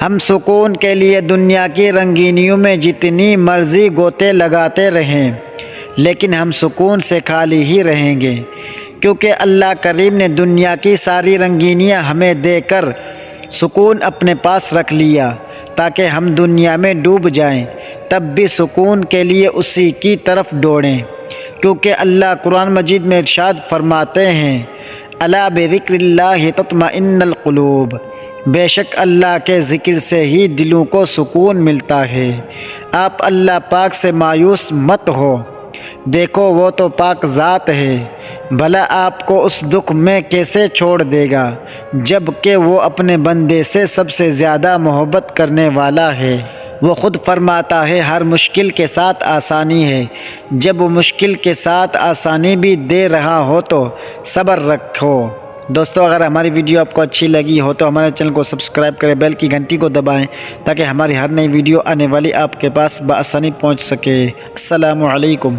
ہم سکون کے لیے دنیا کی رنگینیوں میں جتنی مرضی گوتے لگاتے رہیں لیکن ہم سکون سے خالی ہی رہیں گے، کیونکہ اللہ کریم نے دنیا کی ساری رنگینیاں ہمیں دے کر سکون اپنے پاس رکھ لیا تاکہ ہم دنیا میں ڈوب جائیں تب بھی سکون کے لیے اسی کی طرف دوڑیں، کیونکہ اللہ قرآن مجید میں ارشاد فرماتے ہیں الا بذکر اللہ تطمئن القلوب، بے شک اللہ کے ذکر سے ہی دلوں کو سکون ملتا ہے۔ آپ اللہ پاک سے مایوس مت ہو، دیکھو وہ تو پاک ذات ہے، بھلا آپ کو اس دکھ میں کیسے چھوڑ دے گا جب کہ وہ اپنے بندے سے سب سے زیادہ محبت کرنے والا ہے۔ وہ خود فرماتا ہے ہر مشکل کے ساتھ آسانی ہے، جب وہ مشکل کے ساتھ آسانی بھی دے رہا ہو تو صبر رکھو۔ دوستو اگر ہماری ویڈیو آپ کو اچھی لگی ہو تو ہمارے چینل کو سبسکرائب کریں، بیل کی گھنٹی کو دبائیں تاکہ ہماری ہر نئی ویڈیو آنے والی آپ کے پاس بآسانی پہنچ سکے۔ السلام علیکم۔